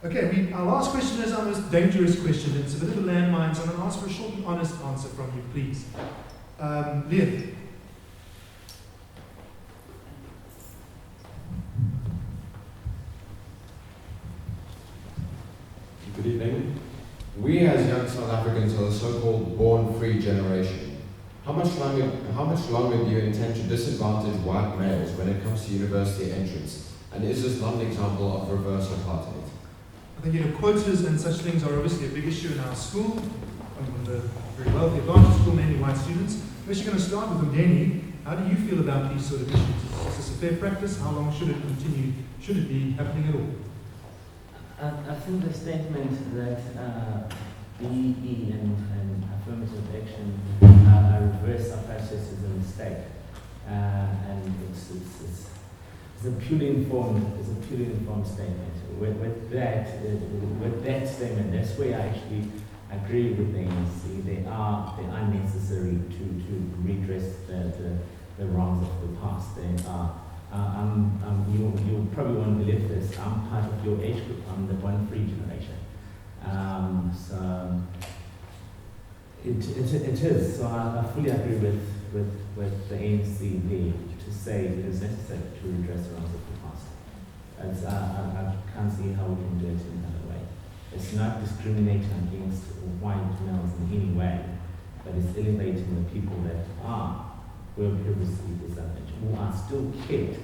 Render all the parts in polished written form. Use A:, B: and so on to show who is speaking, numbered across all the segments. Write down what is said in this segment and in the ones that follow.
A: Okay, our last question is our most dangerous question. It's a bit of a landmine, so I'm going to ask for a short and honest answer from you, please. Leon.
B: Good evening. We as young South Africans are the so-called born-free generation. How much longer do you intend to disadvantage white males when it comes to university entrance? And is this not an example of reverse apartheid?
A: I think, quotas and such things are obviously a big issue in our school. The very wealthy advantage school, mainly white students. We're actually going to start with Mdeni. How do you feel about these sort of issues? Is this a fair practice? How long should it continue? Should it be happening at all?
C: I think the statement that BE and affirmative action are reverse apartheid is a mistake, and it's a purely informed statement. With that statement, that's where I actually agree with the ANC. They are necessary to redress the wrongs of the past. They are. You probably won't believe this. I'm part of your age group. I'm the born-free generation. So it is. So I fully agree with the ANC there to say it is necessary to redress the wrongs of the past. I can't see how we can do it in another way. It's not discriminating against white males in any way, but it's elevating the people that were previously disadvantaged, who are still kept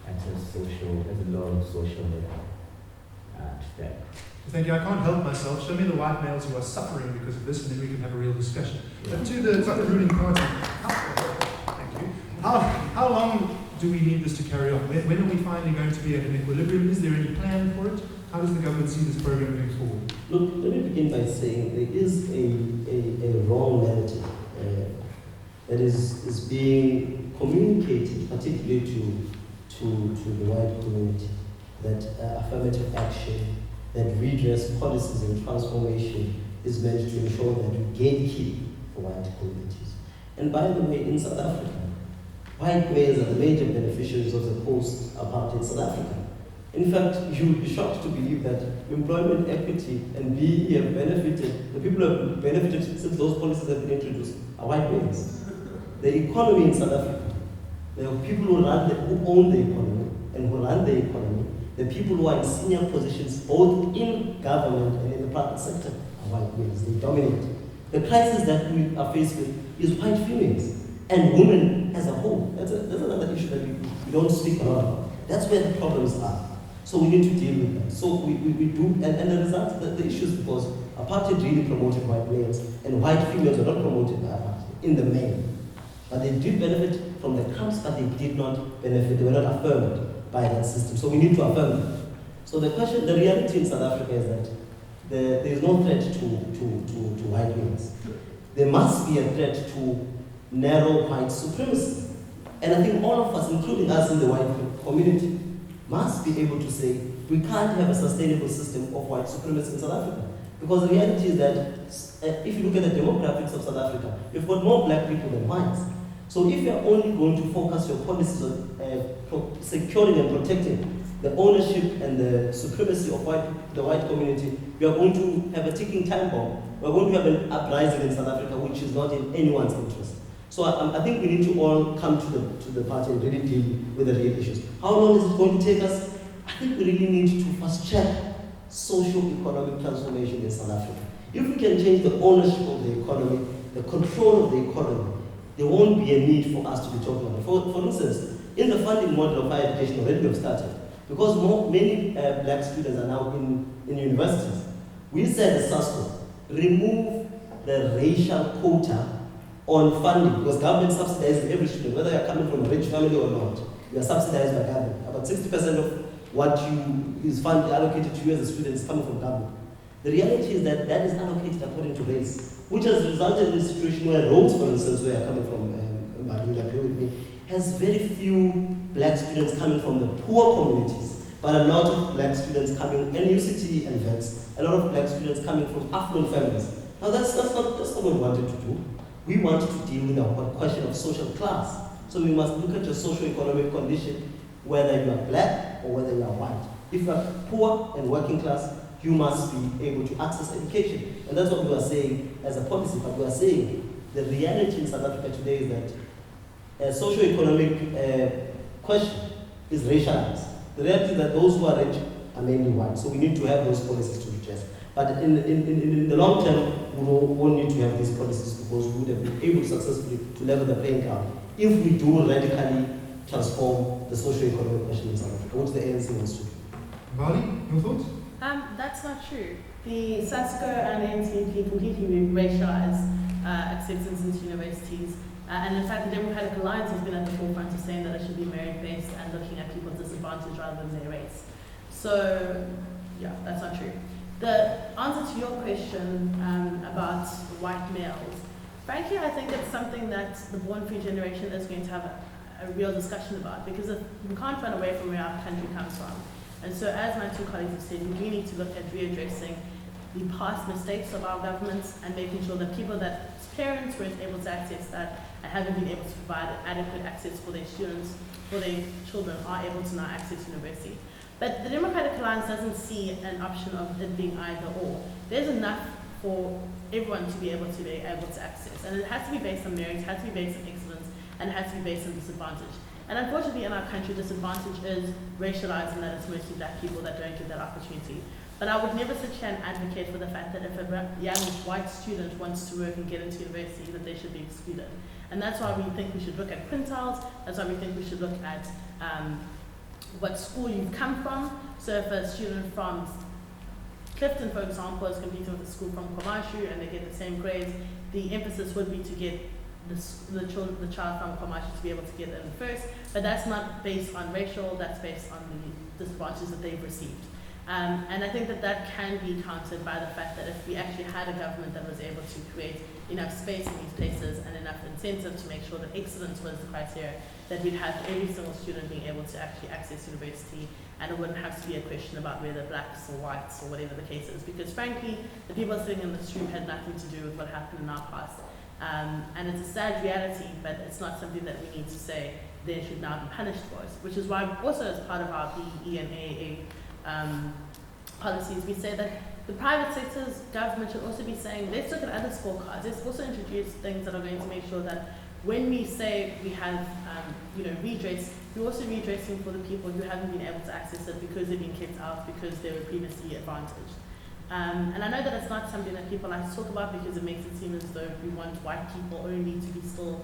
C: at a low social level today.
A: Thank you. I can't help myself. Show me the white males who are suffering because of this, and then we can have a real discussion.
C: Yeah.
A: But to the ruling party, thank you. How long do we need this to carry on? When are we finally going to be at an equilibrium? Is there any plan for it? How does the government see this program moving forward?
D: Look, let me begin by saying there is a wrong narrative that is being communicated, particularly to the white community, that affirmative action, that redress policies and transformation is meant to ensure that we gatekeep for white communities. And by the way, in South Africa, white males are the major beneficiaries of the post-apartheid South Africa. In fact, you'll be shocked to believe that employment equity and BE have benefited, the people who have benefited since those policies have been introduced are white males. The economy in South Africa, the people who own the economy and who run the economy, the people who are in senior positions both in government and in the private sector are white males. They dominate. The crisis that we are faced with is white females and women as a whole. That's another issue that we don't speak a lot about. That's where the problems are. So we need to deal with them. So we do, and the result, the issue is because apartheid really promoted white males and white females were not promoted by apartheid in the main. But they did benefit from the crumbs, but they did not benefit, they were not affirmed by that system. So we need to affirm them. So the reality in South Africa is that there is no threat to white males. There must be a threat to narrow white supremacy. And I think all of us, including us in the white community, must be able to say, we can't have a sustainable system of white supremacy in South Africa. Because the reality is that if you look at the demographics of South Africa, you've got more black people than whites. So if you're only going to focus your policies on securing and protecting the ownership and the supremacy of the white community, we are going to have a ticking time bomb. We're going to have an uprising in South Africa, which is not in anyone's interest. So I think we need to all come to the party and really deal with the real issues. How long is it going to take us? I think we really need to fast-track socio-economic transformation in South Africa. If we can change the ownership of the economy, the control of the economy, there won't be a need for us to be talking about it. For instance, in the funding model of higher education already we have started, because many black students are now in universities. We said as SASCO, remove the racial quota on funding, because government subsidizes every student, whether you're coming from a rich family or not. You are subsidized by government. About 60% of what is funded allocated to you as a student is coming from government. The reality is that is allocated according to race, which has resulted in a situation where Rhodes, for instance, where you're coming from, has very few black students coming from the poor communities, but a lot of black students coming, and UCT and VETS, a lot of black students coming from affluent families. Now that's not what we wanted to do. We wanted to deal with a question of social class. So we must look at your socio-economic condition, whether you are black or whether you are white. If you are poor and working class, you must be able to access education. And that's what we are saying as a policy, but we are saying the reality in South Africa today is that a socio-economic question is racialized. The reality is that those who are rich are mainly white, so we need to have those policies to redress. But in the long term, we won't need to have these policies because we would have been able successfully to level the playing ground if we do radically transform the socio-economic question in South Africa, which the ANC wants to do.
A: Bali, your thoughts?
E: That's not true. The SASCO and NCP completely racialize acceptance into universities. And in fact, the Democratic Alliance has been at the forefront of saying that it should be merit-based and looking at people's disadvantage rather than their race. So, yeah, that's not true. The answer to your question about white males, frankly, I think it's something that the born-free generation is going to have a real discussion about, because we can't run away from where our country comes from. And so, as my two colleagues have said, we do need to look at readdressing the past mistakes of our governments and making sure that people that parents weren't able to access that and haven't been able to provide adequate access for their students, for their children, are able to now access university. But the Democratic Alliance doesn't see an option of it being either or. There's enough for everyone to be able to access. And it has to be based on merit, it has to be based on excellence, and it has to be based on disadvantage. And unfortunately in our country, disadvantage is racialized in that it's mostly black people that don't get that opportunity. But I would never sit here and advocate for the fact that if a young white student wants to work and get into university, that they should be excluded. And that's why we think we should look at quintiles, that's why we think we should look at what school you've come from. So if a student from Clifton, for example, is competing with a school from Kwamashu and they get the same grades, the emphasis would be to get the child from Kwamashu to be able to get in first, but that's not based on racial, that's based on the disadvantages that they've received. And I think that can be countered by the fact that if we actually had a government that was able to create enough space in these places and enough incentive to make sure that excellence was the criteria, that we'd have every single student being able to actually access university, and it wouldn't have to be a question about whether blacks or whites or whatever the case is, because frankly, the people sitting in this room had nothing to do with what happened in our past. And it's a sad reality, but it's not something that we need to say they should now be punished for us, which is why also as part of our BE and AA policies, we say that the private sector's government should also be saying, let's look at other scorecards, let's also introduce things that are going to make sure that when we say we have redress, we're also redressing for the people who haven't been able to access it because they've been kicked out, because they were previously advantaged. And I know that it's not something that people like to talk about because it makes it seem as though we want white people only to be still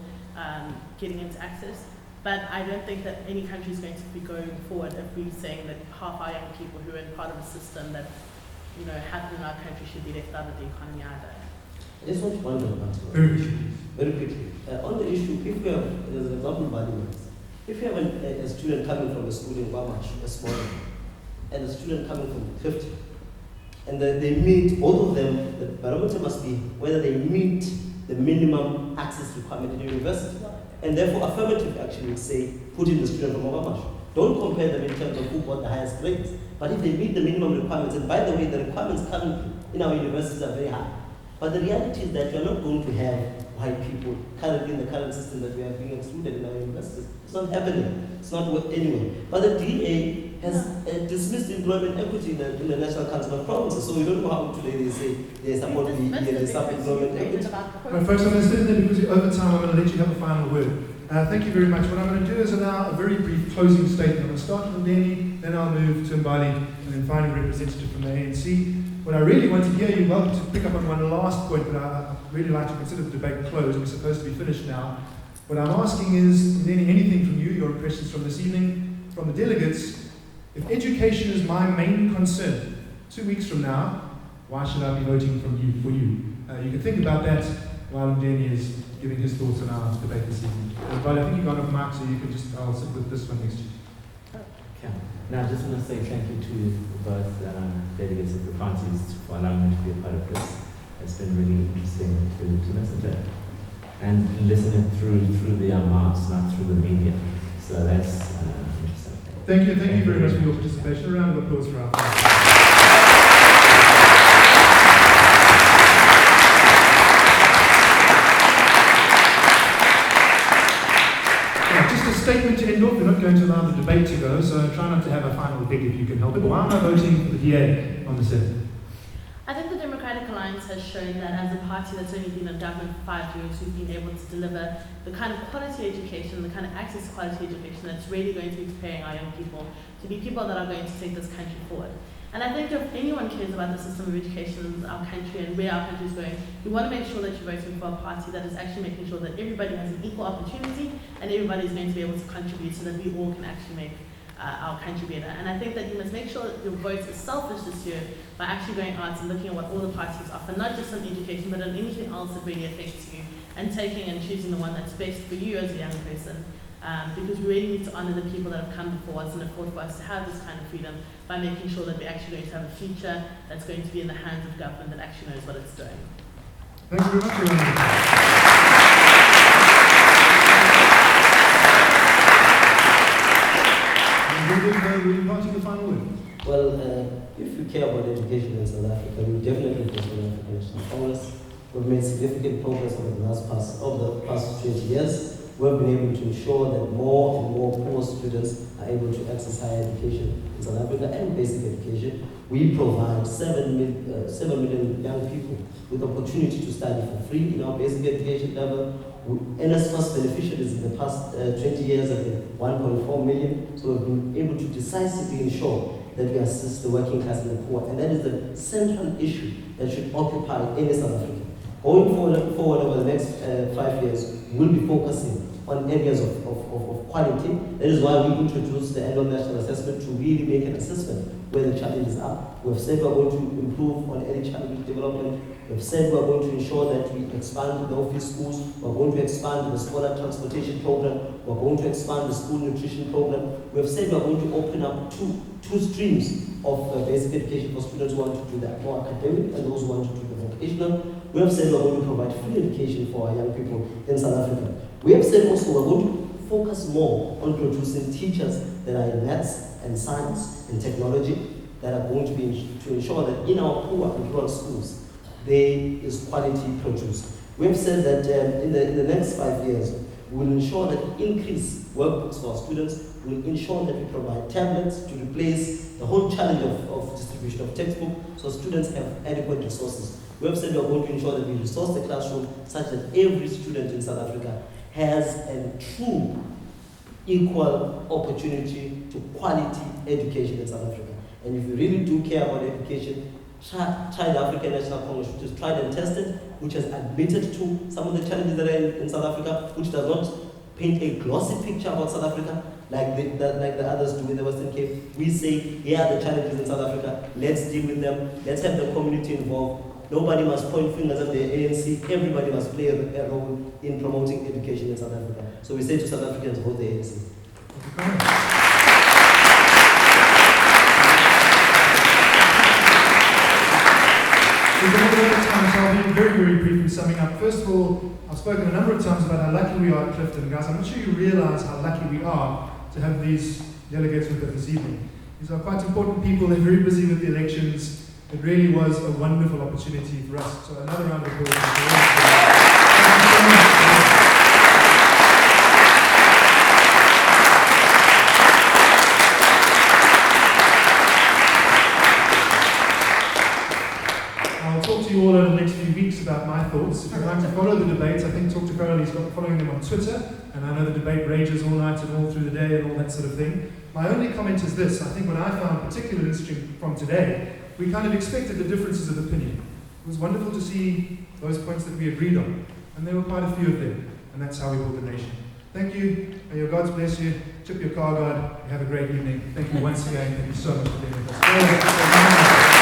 E: getting into access. But I don't think that any country is going to be going forward if we're saying that half our young people who are in part of a system that happened in our country should be left out of the economy either.
D: I just want to wonder about very quickly. On the issue, if we have, there's an example value, if you have a student coming from a school in Kwamashu, a small one, and a student coming from Clifton, and they meet, both of them, the barometer must be whether they meet the minimum access requirement in university. And therefore, affirmative action would say, put in the student from Kwamashu. Don't compare them in terms of who got the highest grades. But if they meet the minimum requirements, and by the way, the requirements currently in our universities are very high. But the reality is that you're not going to have white people currently in the current system that we are being excluded in our universities. It's not happening. It's not anyway. But the DA has dismissed employment equity in the National Council of Provinces. So we don't know how today they say they support the they support employment equity.
A: Right, folks, I'm going to sit there because over time I'm going to let you have a final word. Thank you very much. What I'm going to do is now a very brief closing statement. I'm going to start with Danny, then I'll move to Mbali, and then finally a representative from the ANC. What I really want to hear, you're welcome to pick up on one last point, but I'd really like to consider the debate closed. We're supposed to be finished now. What I'm asking is, Danny, anything from you, your impressions from this evening, from the delegates. If education is my main concern, 2 weeks from now, why should I be voting for you? You can think about that while Danny is giving his thoughts on our debate this evening. But I think you got off mic, so you can just, I'll sit with this one next to you.
C: Okay. Now, I just want to say thank you to both delegates of the parties for allowing me to be a part of this. It's been really interesting to listen to it. And listening through the mouths, not through the media. So that's interesting.
A: Thank you very much for your participation. A round of applause for our panel. Just a statement to end off. We're not going going to allow the debate to go, so try not to have a final dig if you can help it. Why am I voting for the DA on the 7th?
E: I think the Democratic Alliance has shown that as a party that's only been in government for 5 years, we've been able to deliver the kind of quality education, the kind of access to quality education that's really going to be preparing our young people to be people that are going to take this country forward. And I think if anyone cares about the system of education in our country and where our country is going, you want to make sure that you're voting for a party that is actually making sure that everybody has an equal opportunity and everybody is going to be able to contribute so that we all can actually make our country better. And I think that you must make sure that your vote is selfish this year by actually going out and looking at what all the parties offer, not just on education, but on anything else that really affects you, and taking and choosing the one that's best for you as a young person. Because we really need to honour the people that have come before us and have fought for us to have this kind of freedom by making sure that we're actually going to have a future that's going to be in the hands of government that actually knows what it's doing.
A: Thank you very much, everyone. We're inviting the final word.
D: Well, if we care about education in South Africa, we definitely go to the African National Congress. We've made significant progress over the past 20 years. We've been able to ensure that more and more poor students are able to access higher education in South Africa and basic education. We provide 7 million young people with the opportunity to study for free in our basic education level. NSFAS beneficiaries in the past 20 years have been 1.4 million, so we've been able to decisively ensure that we assist the working class and the poor, and that is the central issue that should occupy any South African. Going forward over the next 5 years, we'll be focusing on areas of quality. That is why we introduced the annual national assessment to really make an assessment where the challenges are. We've said we're going to improve on early childhood development. We've said we're going to ensure that we expand the office schools. We're going to expand the scholar transportation program. We're going to expand the school nutrition program. We've said we're going to open up two streams of basic education for students who want to do that more academic and those who want to do the vocational. We have said we're going to provide free education for our young people in South Africa. We have said also we're going to focus more on producing teachers that are in maths and science and technology that are going to be to ensure that in our poor and rural schools there is quality produced. We have said that in the next 5 years we'll ensure that increase workbooks for our students. We'll ensure that we provide tablets to replace the whole challenge of distribution of textbooks so students have adequate resources. We have said we are going to ensure that we resource the classroom such that every student in South Africa has a true equal opportunity to quality education in South Africa. And if you really do care about education, try the African National Congress, which is tried and tested, which has admitted to some of the challenges that are in South Africa, which does not paint a glossy picture about South Africa like the others do in the Western Cape. We say, here are the challenges in South Africa, let's deal with them, let's have the community involved. Nobody must point fingers at the ANC, everybody must play a role in promoting education in South Africa. So we say to South Africans, vote the ANC.
A: We've got a little bit of time, so I'll be very, very brief in summing up. First of all, I've spoken a number of times about how lucky we are at Clifton. Guys, I'm not sure you realise how lucky we are to have these delegates with us this evening. These are quite important people, they're very busy with the elections. It really was a wonderful opportunity for us. So another round of applause. Thank you so much. I'll talk to you all over the next few weeks about my thoughts. If you'd like to follow the debates, I think talk to Carol, he's got following them on Twitter, and I know the debate rages all night and all through the day and all that sort of thing. My only comment is this: I think what I found particularly interesting from today, we kind of expected the differences of opinion. It was wonderful to see those points that we agreed on, and there were quite a few of them, and that's how we build a nation. Thank you, may your gods bless you, tip your car guard, have a great evening. Thank you once again, thank you so much for being with us.